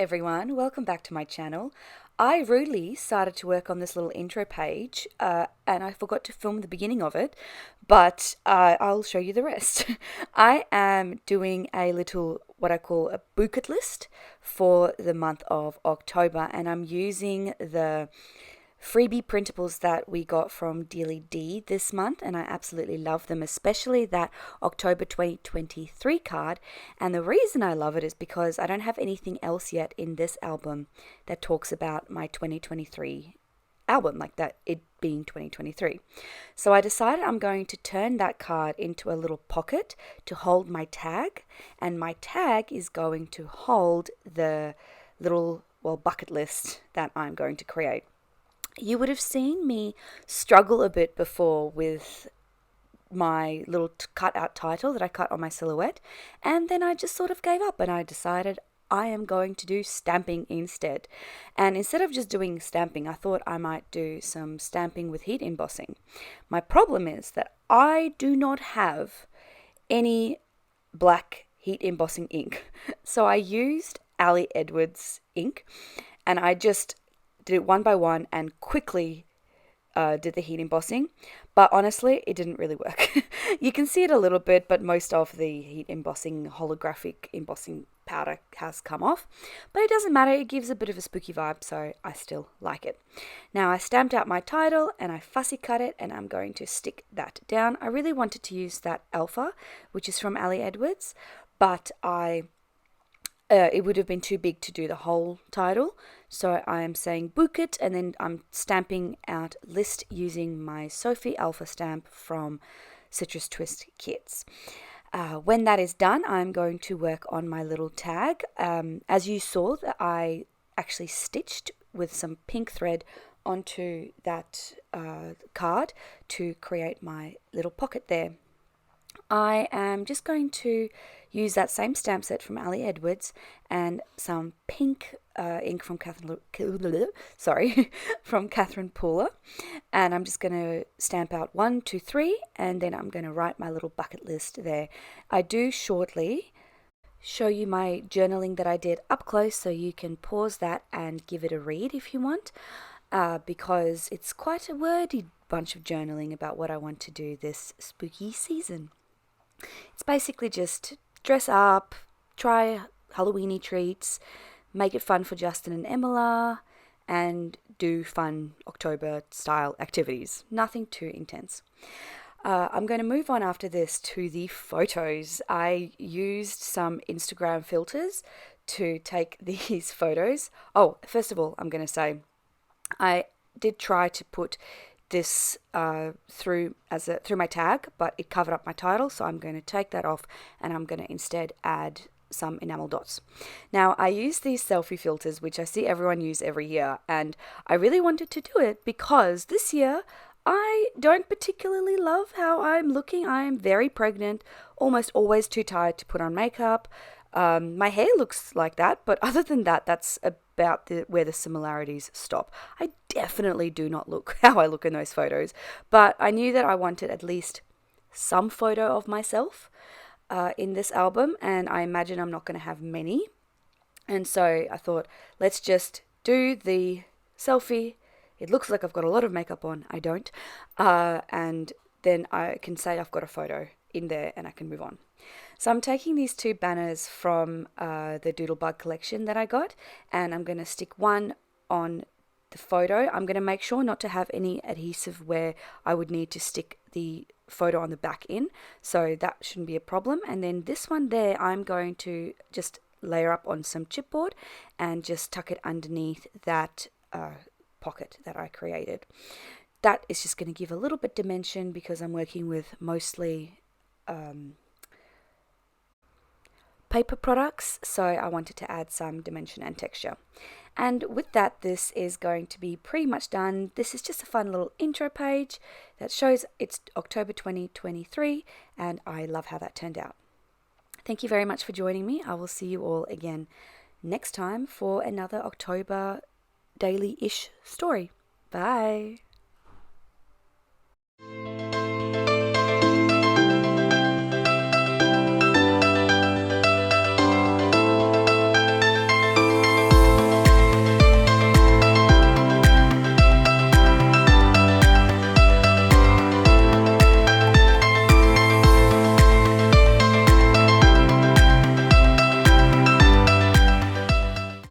everyone, welcome back to my channel. I rudely started to work on this little intro page and I forgot to film the beginning of it, but I'll show you the rest. I am doing a little, what I call a Boo-cket list for the month of October, and I'm using the freebie printables that we got from Dealy D this month, and I absolutely love them, especially that October 2023 card. And the reason I love it is because I don't have anything else yet in this album that talks about my 2023 album, like that, it being 2023. So I decided I'm going to turn that card into a little pocket to hold my tag, and my tag is going to hold the little, well, bucket list that I'm going to create. You would have seen me struggle a bit before with my little cut-out title that I cut on my silhouette, and then I just sort of gave up and I decided I am going to do stamping instead. And instead of just doing stamping, I thought I might do some stamping with heat embossing. My problem is that I do not have any black heat embossing ink. So I used Ali Edwards ink, and I just did it one by one and quickly did the heat embossing, but honestly it didn't really work. You can see it a little bit, but most of the heat embossing, holographic embossing powder has come off, but it doesn't matter, it gives a bit of a spooky vibe, so I still like it. Now I stamped out my title and I fussy cut it, and I'm going to stick that down. I really wanted to use that Alpha, which is from Ali Edwards, but it would have been too big to do the whole title, so I'm saying Boo-cket, and then I'm stamping out list using my Sophie Alpha stamp from Citrus Twist Kits. When that is done, I'm going to work on my little tag. As you saw, that I actually stitched with some pink thread onto that card to create my little pocket there. I am just going to use that same stamp set from Ali Edwards and some pink ink from Catherine Pooler, and I'm just going to stamp out 1, 2, 3, and then I'm going to write my little bucket list there. I do shortly show you my journaling that I did up close, so you can pause that and give it a read if you want, because it's quite a wordy bunch of journaling about what I want to do this spooky season. It's basically just dress up, try Halloweeny treats, make it fun for Justin and Emila, and do fun October style activities. Nothing too intense. I'm going to move on after this to the photos. I used some Instagram filters to take these photos. Oh, first of all, I'm going to say I did try to put this through my tag, but it covered up my title, so I'm going to take that off and I'm going to instead add some enamel dots. Now I use these selfie filters, which I see everyone use every year, and I really wanted to do it because this year I don't particularly love how I'm looking. I am very pregnant, almost always too tired to put on makeup. My hair looks like that, but other than that, that's about where the similarities stop. I definitely do not look how I look in those photos, but I knew that I wanted at least some photo of myself in this album, and I imagine I'm not going to have many. And so I thought, let's just do the selfie. It looks like I've got a lot of makeup on. I don't. And then I can say I've got a photo in there and I can move on. So I'm taking these two banners from the Doodlebug collection that I got, and I'm going to stick one on the photo. I'm going to make sure not to have any adhesive where I would need to stick the photo on the back in, so that shouldn't be a problem. And then this one there, I'm going to just layer up on some chipboard and just tuck it underneath that pocket that I created. That is just going to give a little bit dimension because I'm working with mostly paper products, so I wanted to add some dimension and texture. And with that, this is going to be pretty much done. This is just a fun little intro page that shows it's October 2023, and I love how that turned out. Thank you very much for joining me. I will see you all again next time for another October daily-ish story. Bye!